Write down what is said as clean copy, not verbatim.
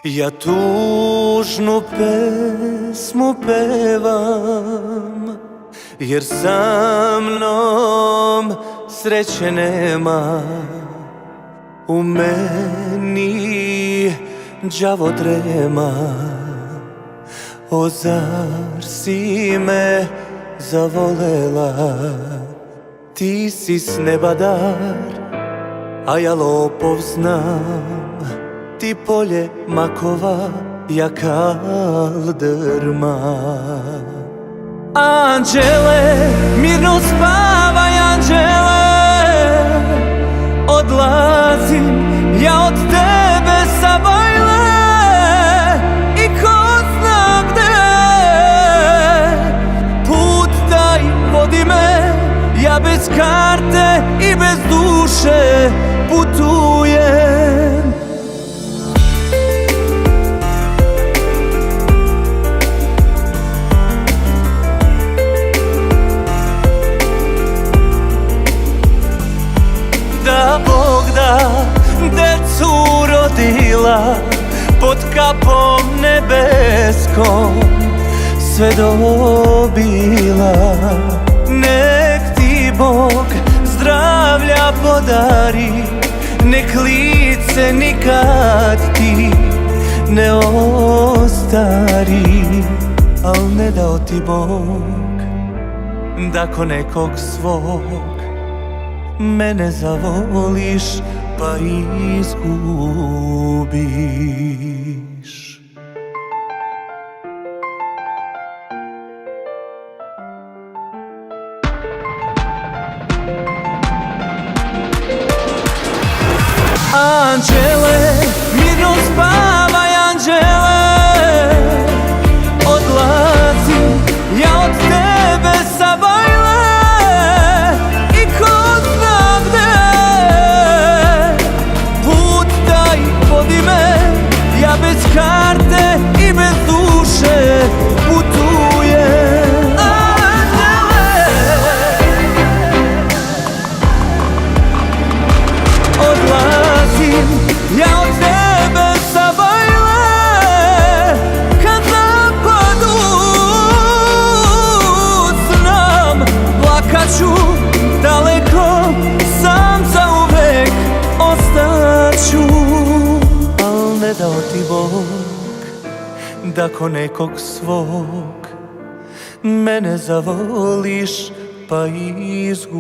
Ja tužnu pesmu pevam, jer sa mnom sreće nema. U meni đavo drema. O, zar si me zavolela? Ti si s neba dar, a ja lopov znam. Ti polje makova, ja kaldrma. Anđele, mirno spavaj anđele, odlazim ja od tebe sa bajle. I ko zna gde put taj vodi me, ja bez karte i bez duše putujem. Da Bog da decu rodila pod kapom nebeskom, sve dobila. Nek ti Bog zdravlja podari, nek lice nikad ti ne ostari. Al ne dao ti Bog da ko nekog svog mene zavoliš pa izgubiš. Anđele, mirno spavaj anđele, odlazim ja od tebe sa bajle. I ko zna gde put taj vodi me, ja bez karte i bez duše putujem. Odlazim ja od tebe sa bajle, kad napadu znam plakaću daleko, sam zauvek ostaću. Al ne dao ti Bog da ko nekog svog mene zavoliš pa izgubiš.